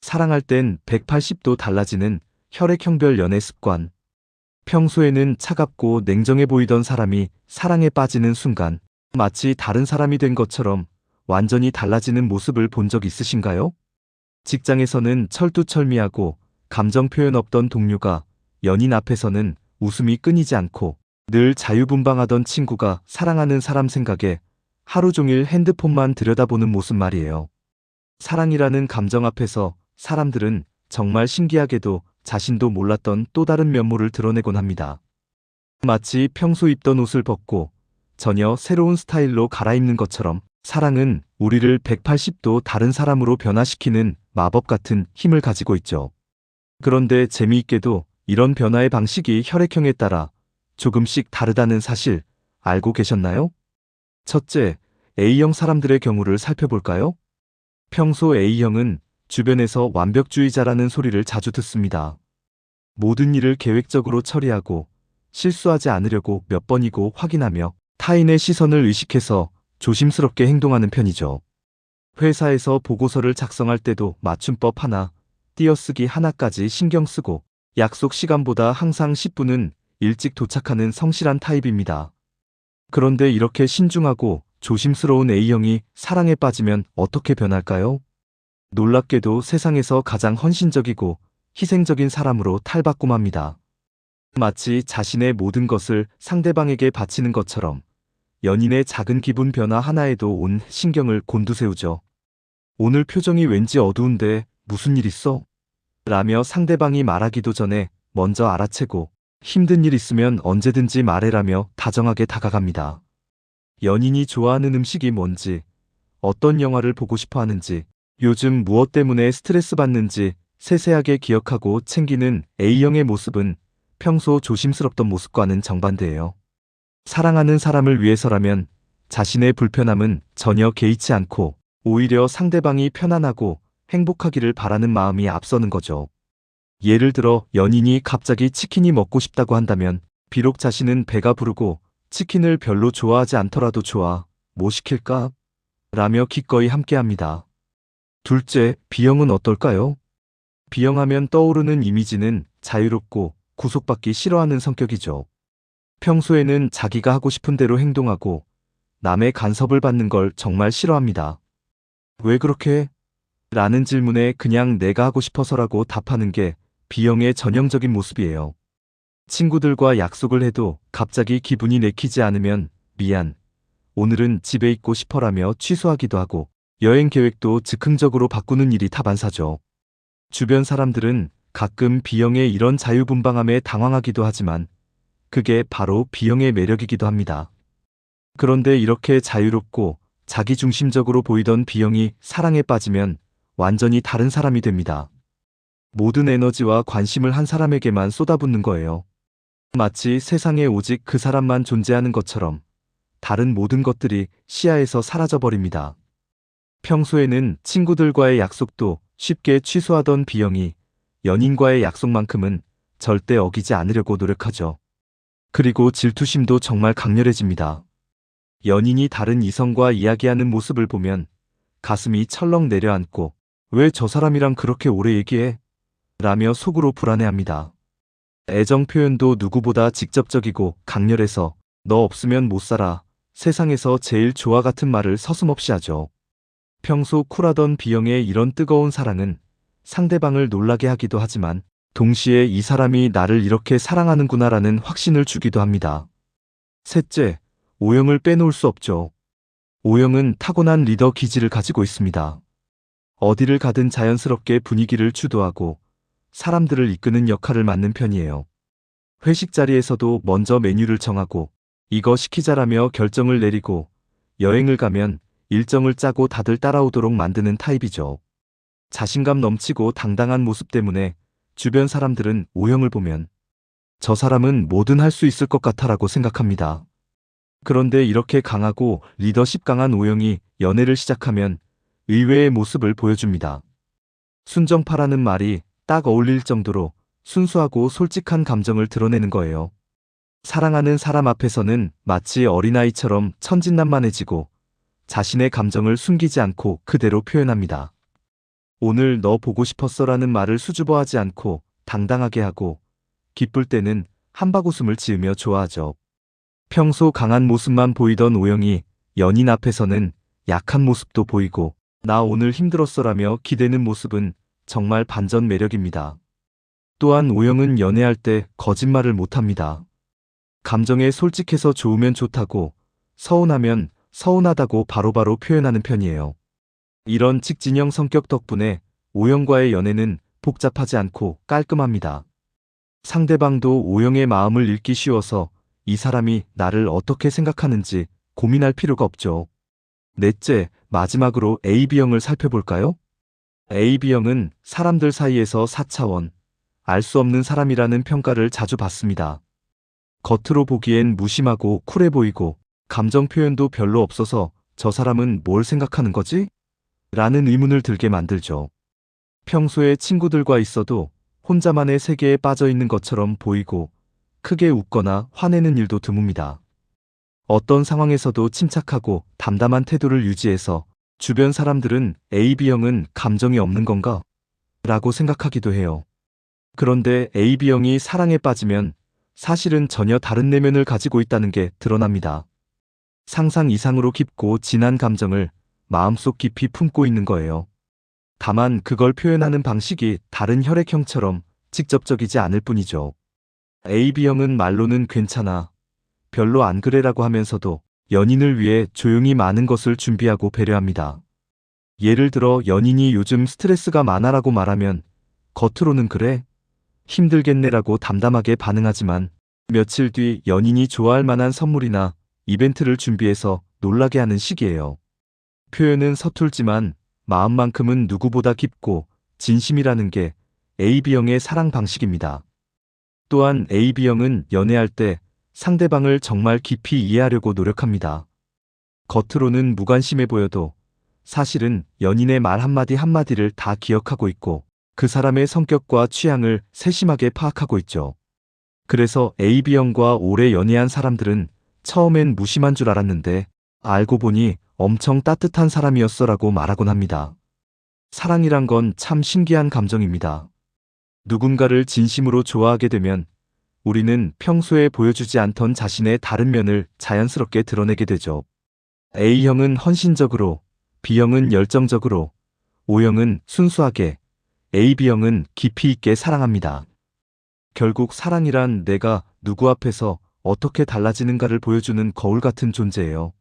사랑할 땐 180도 달라지는 혈액형별 연애 습관. 평소에는 차갑고 냉정해 보이던 사람이 사랑에 빠지는 순간 마치 다른 사람이 된 것처럼 완전히 달라지는 모습을 본 적 있으신가요? 직장에서는 철두철미하고 감정 표현 없던 동료가 연인 앞에서는 웃음이 끊이지 않고 늘 자유분방하던 친구가 사랑하는 사람 생각에 하루 종일 핸드폰만 들여다보는 모습 말이에요. 사랑이라는 감정 앞에서 사람들은 정말 신기하게도 자신도 몰랐던 또 다른 면모를 드러내곤 합니다. 마치 평소 입던 옷을 벗고 전혀 새로운 스타일로 갈아입는 것처럼 사랑은 우리를 180도 다른 사람으로 변화시키는 마법 같은 힘을 가지고 있죠. 그런데 재미있게도 이런 변화의 방식이 혈액형에 따라 조금씩 다르다는 사실 알고 계셨나요? 첫째, A형 사람들의 경우를 살펴볼까요? 평소 A형은 주변에서 완벽주의자라는 소리를 자주 듣습니다. 모든 일을 계획적으로 처리하고 실수하지 않으려고 몇 번이고 확인하며 타인의 시선을 의식해서 조심스럽게 행동하는 편이죠. 회사에서 보고서를 작성할 때도 맞춤법 하나, 띄어쓰기 하나까지 신경 쓰고 약속 시간보다 항상 10분은 일찍 도착하는 성실한 타입입니다. 그런데 이렇게 신중하고 조심스러운 A형이 사랑에 빠지면 어떻게 변할까요? 놀랍게도 세상에서 가장 헌신적이고 희생적인 사람으로 탈바꿈합니다. 마치 자신의 모든 것을 상대방에게 바치는 것처럼 연인의 작은 기분 변화 하나에도 온 신경을 곤두세우죠. 오늘 표정이 왠지 어두운데 무슨 일 있어? 라며 상대방이 말하기도 전에 먼저 알아채고 힘든 일 있으면 언제든지 말해라며 다정하게 다가갑니다. 연인이 좋아하는 음식이 뭔지, 어떤 영화를 보고 싶어 하는지, 요즘 무엇 때문에 스트레스 받는지 세세하게 기억하고 챙기는 A형의 모습은 평소 조심스럽던 모습과는 정반대예요. 사랑하는 사람을 위해서라면 자신의 불편함은 전혀 개의치 않고 오히려 상대방이 편안하고 행복하기를 바라는 마음이 앞서는 거죠. 예를 들어 연인이 갑자기 치킨이 먹고 싶다고 한다면 비록 자신은 배가 부르고 치킨을 별로 좋아하지 않더라도 좋아, 뭐 시킬까? 라며 기꺼이 함께합니다. 둘째, B형은 어떨까요? B형하면 떠오르는 이미지는 자유롭고 구속받기 싫어하는 성격이죠. 평소에는 자기가 하고 싶은 대로 행동하고 남의 간섭을 받는 걸 정말 싫어합니다. 왜 그렇게 해? 라는 질문에 그냥 내가 하고 싶어서라고 답하는 게 B형의 전형적인 모습이에요. 친구들과 약속을 해도 갑자기 기분이 내키지 않으면 미안, 오늘은 집에 있고 싶어라며 취소하기도 하고 여행 계획도 즉흥적으로 바꾸는 일이 다반사죠. 주변 사람들은 가끔 B형의 이런 자유분방함에 당황하기도 하지만 그게 바로 B형의 매력이기도 합니다. 그런데 이렇게 자유롭고 자기중심적으로 보이던 B형이 사랑에 빠지면 완전히 다른 사람이 됩니다. 모든 에너지와 관심을 한 사람에게만 쏟아붓는 거예요. 마치 세상에 오직 그 사람만 존재하는 것처럼 다른 모든 것들이 시야에서 사라져버립니다. 평소에는 친구들과의 약속도 쉽게 취소하던 B형이 연인과의 약속만큼은 절대 어기지 않으려고 노력하죠. 그리고 질투심도 정말 강렬해집니다. 연인이 다른 이성과 이야기하는 모습을 보면 가슴이 철렁 내려앉고 왜 저 사람이랑 그렇게 오래 얘기해? 라며 속으로 불안해합니다. 애정 표현도 누구보다 직접적이고 강렬해서 너 없으면 못 살아, 세상에서 제일 좋아 같은 말을 서슴없이 하죠. 평소 쿨하던 B형의 이런 뜨거운 사랑은 상대방을 놀라게 하기도 하지만 동시에 이 사람이 나를 이렇게 사랑하는구나라는 확신을 주기도 합니다. 셋째, O형을 빼놓을 수 없죠. O형은 타고난 리더 기질을 가지고 있습니다. 어디를 가든 자연스럽게 분위기를 주도하고 사람들을 이끄는 역할을 맡는 편이에요. 회식 자리에서도 먼저 메뉴를 정하고 이거 시키자라며 결정을 내리고 여행을 가면 일정을 짜고 다들 따라오도록 만드는 타입이죠. 자신감 넘치고 당당한 모습 때문에 주변 사람들은 O형을 보면 저 사람은 뭐든 할 수 있을 것 같아라고 생각합니다. 그런데 이렇게 강하고 리더십 강한 O형이 연애를 시작하면 의외의 모습을 보여줍니다. 순정파라는 말이 딱 어울릴 정도로 순수하고 솔직한 감정을 드러내는 거예요. 사랑하는 사람 앞에서는 마치 어린아이처럼 천진난만해지고 자신의 감정을 숨기지 않고 그대로 표현합니다. 오늘 너 보고 싶었어라는 말을 수줍어하지 않고 당당하게 하고, 기쁠 때는 한바구음을 지으며 좋아하죠. 평소 강한 모습만 보이던 오영이 연인 앞에서는 약한 모습도 보이고, 나 오늘 힘들었어라며 기대는 모습은 정말 반전 매력입니다. 또한 오영은 연애할 때 거짓말을 못합니다. 감정에 솔직해서 좋으면 좋다고, 서운하면 서운하다고 바로바로 표현하는 편이에요. 이런 직진형 성격 덕분에 오영과의 연애는 복잡하지 않고 깔끔합니다. 상대방도 오영의 마음을 읽기 쉬워서 이 사람이 나를 어떻게 생각하는지 고민할 필요가 없죠. 넷째, 마지막으로 AB형을 살펴볼까요? AB형은 사람들 사이에서 4차원, 알 수 없는 사람이라는 평가를 자주 받습니다. 겉으로 보기엔 무심하고 쿨해 보이고 감정 표현도 별로 없어서 저 사람은 뭘 생각하는 거지? 라는 의문을 들게 만들죠. 평소에 친구들과 있어도 혼자만의 세계에 빠져 있는 것처럼 보이고 크게 웃거나 화내는 일도 드뭅니다. 어떤 상황에서도 침착하고 담담한 태도를 유지해서 주변 사람들은 AB형은 감정이 없는 건가? 라고 생각하기도 해요. 그런데 AB형이 사랑에 빠지면 사실은 전혀 다른 내면을 가지고 있다는 게 드러납니다. 상상 이상으로 깊고 진한 감정을 마음속 깊이 품고 있는 거예요. 다만 그걸 표현하는 방식이 다른 혈액형처럼 직접적이지 않을 뿐이죠. AB형은 말로는 괜찮아, 별로 안 그래라고 하면서도 연인을 위해 조용히 많은 것을 준비하고 배려합니다. 예를 들어 연인이 요즘 스트레스가 많아라고 말하면 겉으로는 그래? 힘들겠네라고 담담하게 반응하지만 며칠 뒤 연인이 좋아할 만한 선물이나 이벤트를 준비해서 놀라게 하는 식이에요. 표현은 서툴지만 마음만큼은 누구보다 깊고 진심이라는 게 AB형의 사랑 방식입니다. 또한 AB형은 연애할 때 상대방을 정말 깊이 이해하려고 노력합니다. 겉으로는 무관심해 보여도 사실은 연인의 말 한마디 한마디를 다 기억하고 있고 그 사람의 성격과 취향을 세심하게 파악하고 있죠. 그래서 AB형과 오래 연애한 사람들은 처음엔 무심한 줄 알았는데 알고 보니 엄청 따뜻한 사람이었어라고 말하곤 합니다. 사랑이란 건 참 신기한 감정입니다. 누군가를 진심으로 좋아하게 되면 우리는 평소에 보여주지 않던 자신의 다른 면을 자연스럽게 드러내게 되죠. A형은 헌신적으로, B형은 열정적으로, O형은 순수하게, AB형은 깊이 있게 사랑합니다. 결국 사랑이란 내가 누구 앞에서 어떻게 달라지는가를 보여주는 거울 같은 존재예요.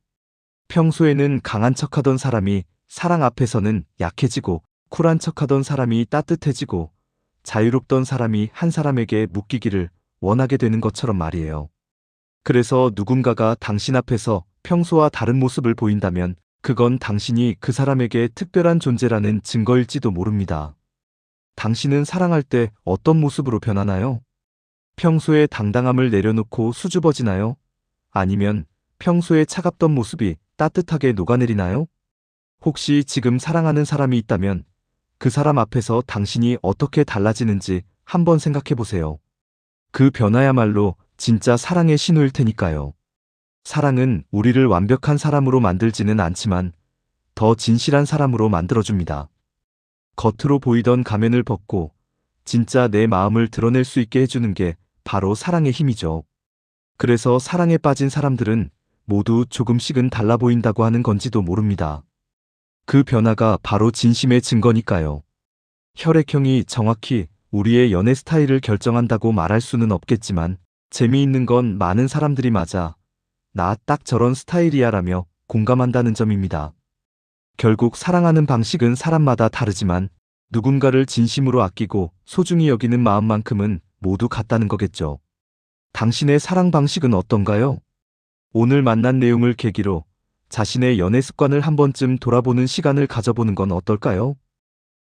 평소에는 강한 척하던 사람이 사랑 앞에서는 약해지고, 쿨한 척하던 사람이 따뜻해지고, 자유롭던 사람이 한 사람에게 묶이기를 원하게 되는 것처럼 말이에요. 그래서 누군가가 당신 앞에서 평소와 다른 모습을 보인다면 그건 당신이 그 사람에게 특별한 존재라는 증거일지도 모릅니다. 당신은 사랑할 때 어떤 모습으로 변하나요? 평소에 당당함을 내려놓고 수줍어지나요? 아니면 평소에 차갑던 모습이 따뜻하게 녹아내리나요? 혹시 지금 사랑하는 사람이 있다면 그 사람 앞에서 당신이 어떻게 달라지는지 한번 생각해 보세요. 그 변화야말로 진짜 사랑의 신호일 테니까요. 사랑은 우리를 완벽한 사람으로 만들지는 않지만 더 진실한 사람으로 만들어줍니다. 겉으로 보이던 가면을 벗고 진짜 내 마음을 드러낼 수 있게 해주는 게 바로 사랑의 힘이죠. 그래서 사랑에 빠진 사람들은 모두 조금씩은 달라 보인다고 하는 건지도 모릅니다. 그 변화가 바로 진심의 증거니까요. 혈액형이 정확히 우리의 연애 스타일을 결정한다고 말할 수는 없겠지만 재미있는 건 많은 사람들이 맞아, 나 딱 저런 스타일이야 라며 공감한다는 점입니다. 결국 사랑하는 방식은 사람마다 다르지만 누군가를 진심으로 아끼고 소중히 여기는 마음만큼은 모두 같다는 거겠죠. 당신의 사랑 방식은 어떤가요? 오늘 만난 내용을 계기로 자신의 연애 습관을 한 번쯤 돌아보는 시간을 가져보는 건 어떨까요?